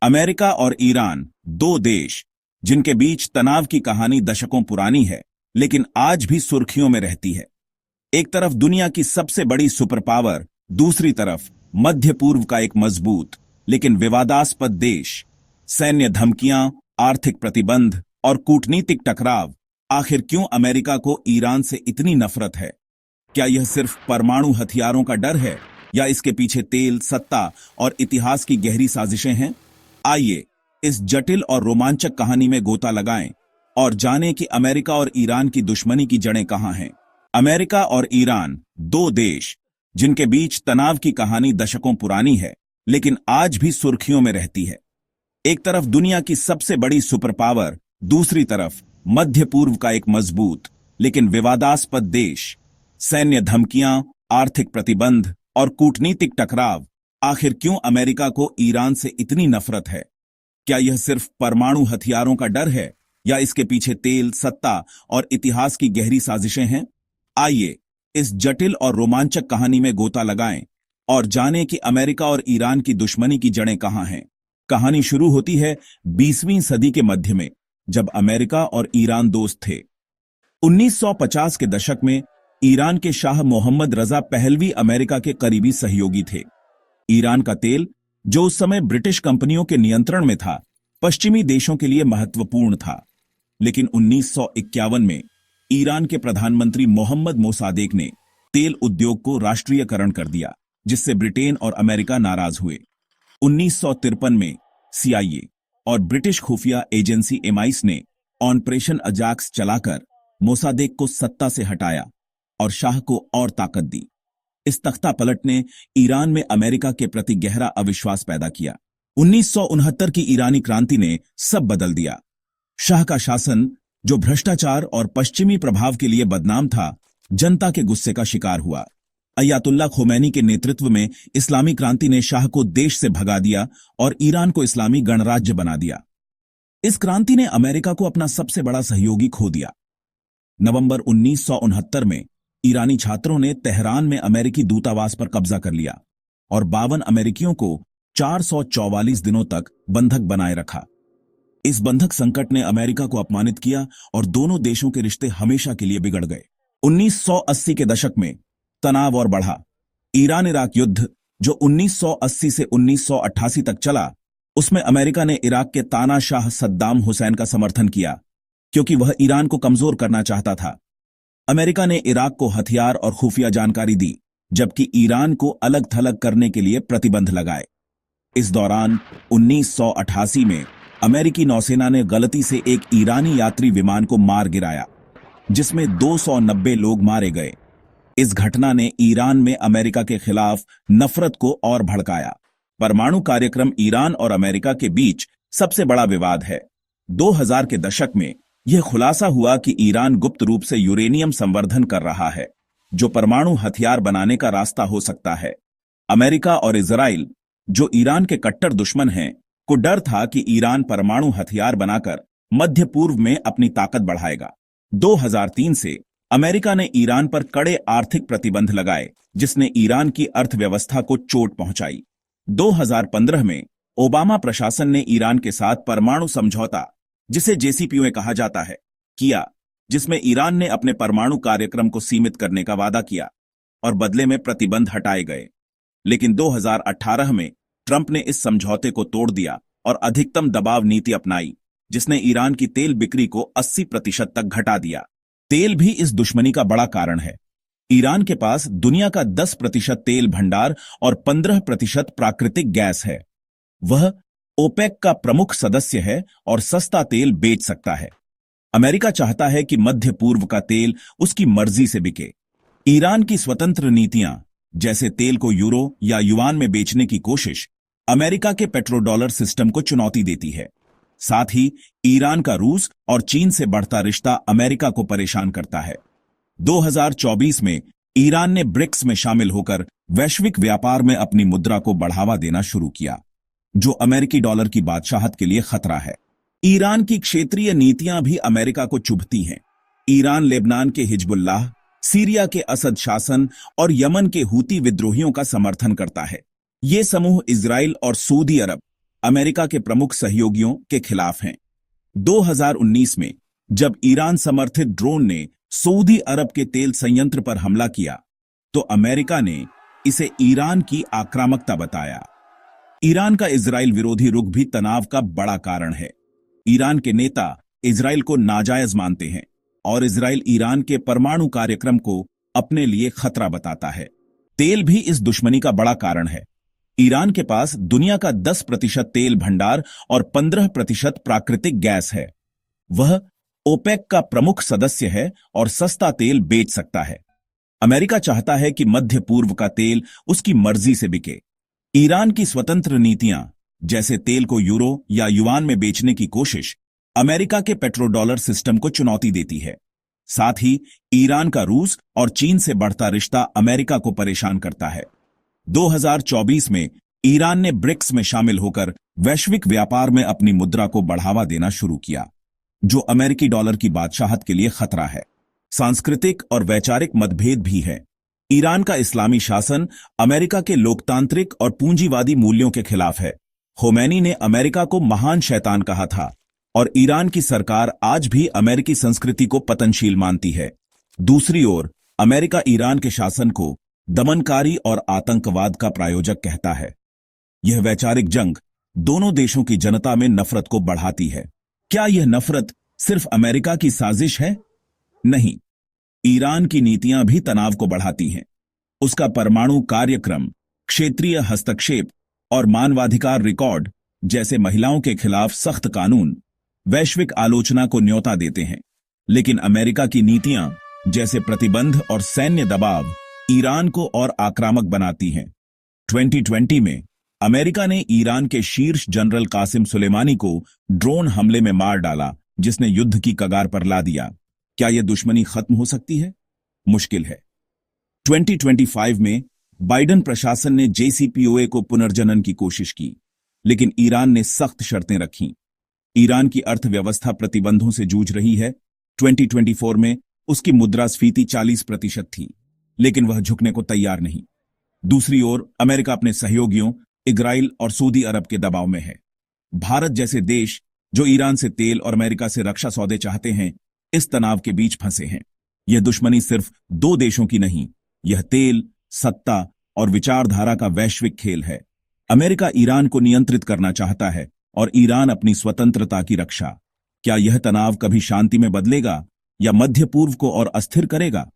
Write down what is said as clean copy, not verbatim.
America और Iran, दो देश जिनके बीच तनाव की कहानी दशकों पुरानी है, लेकिन आज भी सुर्खियों में रहती है। एक तरफ दुनिया की सबसे बड़ी सुपर पावर, दूसरी तरफ मध्य पूर्व का एक मजबूत लेकिन विवादास्पद देश। सैन्य धमकियां, आर्थिक प्रतिबंध और कूटनीतिक टकराव। आखिर क्यों अमेरिका को ईरान से इतनी नफरत है? क्या यह सिर्फ परमाणु हथियारों का डर है या इसके पीछे तेल, सत्ता और इतिहास की गहरी साजिशें हैं? आइए इस जटिल और रोमांचक कहानी में गोता लगाएं और जानें कि अमेरिका और ईरान की दुश्मनी की जड़ें कहां हैं। अमेरिका और ईरान, दो देश जिनके बीच तनाव की कहानी दशकों पुरानी है, लेकिन आज भी सुर्खियों में रहती है। एक तरफ दुनिया की सबसे बड़ी सुपर पावर, दूसरी तरफ मध्य पूर्व का एक मजबूत लेकिन विवादास्पद देश। सैन्य धमकियां, आर्थिक प्रतिबंध और कूटनीतिक टकराव। आखिर क्यों अमेरिका को ईरान से इतनी नफरत है? क्या यह सिर्फ परमाणु हथियारों का डर है या इसके पीछे तेल, सत्ता और इतिहास की गहरी साजिशें हैं? आइए इस जटिल और रोमांचक कहानी में गोता लगाएं और जानें कि अमेरिका और ईरान की दुश्मनी की जड़ें कहां हैं। कहानी शुरू होती है 20वीं सदी के मध्य में, जब अमेरिका और ईरान दोस्त थे। 1950 के दशक में ईरान के Shah Mohammad Reza Pahlavi America के करीबी सहयोगी थे। ईरान का तेल, जो उस समय ब्रिटिश कंपनियों के नियंत्रण में था, पश्चिमी देशों के लिए महत्वपूर्ण था। लेकिन 1951 में ईरान के प्रधानमंत्री मोहम्मद मोसादेक ने तेल उद्योग को राष्ट्रीयकरण कर दिया, जिससे ब्रिटेन और अमेरिका नाराज हुए। 1953 में CIA और ब्रिटिश खुफिया एजेंसी MI6 ने ऑपरेशन अजाक्स चलाकर मोसादेक को सत्ता से हटाया और शाह को और ताकत दी। इस तख्ता पलट ने ईरान में अमेरिका के प्रति गहरा अविश्वास पैदा किया। 1969 की ईरानी क्रांति ने सब बदल दिया। शाह का शासन, जो भ्रष्टाचार और पश्चिमी प्रभाव के लिए बदनाम था, जनता के गुस्से का शिकार हुआ। अयतुल्ला खोमैनी के नेतृत्व में इस्लामी क्रांति ने शाह को देश से भगा दिया और ईरान को इस्लामी गणराज्य बना दिया। इस क्रांति ने अमेरिका को अपना सबसे बड़ा सहयोगी खो दिया। नवंबर 1969 में ईरानी छात्रों ने तेहरान में अमेरिकी दूतावास पर कब्जा कर लिया और 52 अमेरिकियों को 444 दिनों तक बंधक बनाए रखा। इस बंधक संकट ने अमेरिका को अपमानित किया और दोनों देशों के रिश्ते हमेशा के लिए बिगड़ गए। 1980 के दशक में तनाव और बढ़ा। ईरान इराक युद्ध, जो 1980 से 1988 तक चला, उसमें अमेरिका ने इराक के तानाशाह सद्दाम हुसैन का समर्थन किया, क्योंकि वह ईरान को कमजोर करना चाहता था। अमेरिका ने इराक को हथियार और खुफिया जानकारी दी, जबकि ईरान को अलग थलग करने के लिए प्रतिबंध लगाए। इस दौरान 1988 में अमेरिकी नौसेना ने गलती से एक ईरानी यात्री विमान को मार गिराया, जिसमें 290 लोग मारे गए। इस घटना ने ईरान में अमेरिका के खिलाफ नफरत को और भड़काया। परमाणु कार्यक्रम ईरान और अमेरिका के बीच सबसे बड़ा विवाद है। 2000 के दशक में यह खुलासा हुआ कि ईरान गुप्त रूप से यूरेनियम संवर्धन कर रहा है, जो परमाणु हथियार बनाने का रास्ता हो सकता है। अमेरिका और इजराइल, जो ईरान के कट्टर दुश्मन हैं, को डर था कि ईरान परमाणु हथियार बनाकर मध्य पूर्व में अपनी ताकत बढ़ाएगा। 2003 से अमेरिका ने ईरान पर कड़े आर्थिक प्रतिबंध लगाए, जिसने ईरान की अर्थव्यवस्था को चोट पहुंचाई। 2015 में ओबामा प्रशासन ने ईरान के साथ परमाणु समझौता, जिसे JCPOA कहा जाता है, किया, जिसमें ईरान ने अपने परमाणु कार्यक्रम को सीमित करने का वादा किया और बदले में प्रतिबंध हटाए गए। लेकिन 2018 में ट्रंप ने इस समझौते को तोड़ दिया और अधिकतम दबाव नीति अपनाई, जिसने ईरान की तेल बिक्री को 80% तक घटा दिया। तेल भी इस दुश्मनी का बड़ा कारण है। ईरान के पास दुनिया का 10% तेल भंडार और 15% प्राकृतिक गैस है। वह ओपेक का प्रमुख सदस्य है और सस्ता तेल बेच सकता है। अमेरिका चाहता है कि मध्य पूर्व का तेल उसकी मर्जी से बिके। ईरान की स्वतंत्र नीतियां, जैसे तेल को यूरो या युआन में बेचने की कोशिश, अमेरिका के पेट्रोडॉलर सिस्टम को चुनौती देती है। साथ ही ईरान का रूस और चीन से बढ़ता रिश्ता अमेरिका को परेशान करता है। 2024 में ईरान ने ब्रिक्स में शामिल होकर वैश्विक व्यापार में अपनी मुद्रा को बढ़ावा देना शुरू किया, जो अमेरिकी डॉलर की बादशाहत के लिए खतरा है। ईरान की क्षेत्रीय नीतियां भी अमेरिका को चुभती हैं। ईरान लेबनान के हिजबुल्लाह, सीरिया के असद शासन और यमन के हूती विद्रोहियों का समर्थन करता है। ये समूह इजराइल और सऊदी अरब, अमेरिका के प्रमुख सहयोगियों के खिलाफ हैं। 2019 में जब ईरान समर्थित ड्रोन ने सऊदी अरब के तेल संयंत्र पर हमला किया तो अमेरिका ने इसे ईरान की आक्रामकता बताया। ईरान का इजराइल विरोधी रुख भी तनाव का बड़ा कारण है। ईरान के नेता इजराइल को नाजायज मानते हैं और इजराइल ईरान के परमाणु कार्यक्रम को अपने लिए खतरा बताता है। तेल भी इस दुश्मनी का बड़ा कारण है। ईरान के पास दुनिया का 10% तेल भंडार और 15% प्राकृतिक गैस है। वह ओपेक का प्रमुख सदस्य है और सस्ता तेल बेच सकता है। अमेरिका चाहता है कि मध्य पूर्व का तेल उसकी मर्जी से बिके। ईरान की स्वतंत्र नीतियां, जैसे तेल को यूरो या युआन में बेचने की कोशिश, अमेरिका के पेट्रोडॉलर सिस्टम को चुनौती देती है। साथ ही ईरान का रूस और चीन से बढ़ता रिश्ता अमेरिका को परेशान करता है। 2024 में ईरान ने ब्रिक्स में शामिल होकर वैश्विक व्यापार में अपनी मुद्रा को बढ़ावा देना शुरू किया, जो अमेरिकी डॉलर की बादशाहत के लिए खतरा है। सांस्कृतिक और वैचारिक मतभेद भी है। ईरान का इस्लामी शासन अमेरिका के लोकतांत्रिक और पूंजीवादी मूल्यों के खिलाफ है। खोमैनी ने अमेरिका को महान शैतान कहा था और ईरान की सरकार आज भी अमेरिकी संस्कृति को पतनशील मानती है। दूसरी ओर अमेरिका ईरान के शासन को दमनकारी और आतंकवाद का प्रायोजक कहता है। यह वैचारिक जंग दोनों देशों की जनता में नफरत को बढ़ाती है। क्या यह नफरत सिर्फ अमेरिका की साजिश है? नहीं, ईरान की नीतियां भी तनाव को बढ़ाती हैं। उसका परमाणु कार्यक्रम, क्षेत्रीय हस्तक्षेप और मानवाधिकार रिकॉर्ड जैसे महिलाओं के खिलाफ सख्त कानून वैश्विक आलोचना को न्योता देते हैं। लेकिन अमेरिका की नीतियां जैसे प्रतिबंध और सैन्य दबाव ईरान को और आक्रामक बनाती हैं। 2020 में अमेरिका ने ईरान के शीर्ष जनरल कासिम सुलेमानी को ड्रोन हमले में मार डाला, जिसने युद्ध की कगार पर ला दिया। क्या यह दुश्मनी खत्म हो सकती है? मुश्किल है। 2025 में बाइडेन प्रशासन ने JCPOA को पुनर्जनन की कोशिश की, लेकिन ईरान ने सख्त शर्तें रखीं। ईरान की अर्थव्यवस्था प्रतिबंधों से जूझ रही है। 2024 में उसकी मुद्रास्फीति 40% थी, लेकिन वह झुकने को तैयार नहीं। दूसरी ओर अमेरिका अपने सहयोगियों इजराइल और सऊदी अरब के दबाव में है। भारत जैसे देश जो ईरान से तेल और अमेरिका से रक्षा सौदे चाहते हैं, इस तनाव के बीच फंसे हैं। यह दुश्मनी सिर्फ दो देशों की नहीं, यह तेल, सत्ता और विचारधारा का वैश्विक खेल है। अमेरिका ईरान को नियंत्रित करना चाहता है और ईरान अपनी स्वतंत्रता की रक्षा। क्या यह तनाव कभी शांति में बदलेगा या मध्य पूर्व को और अस्थिर करेगा?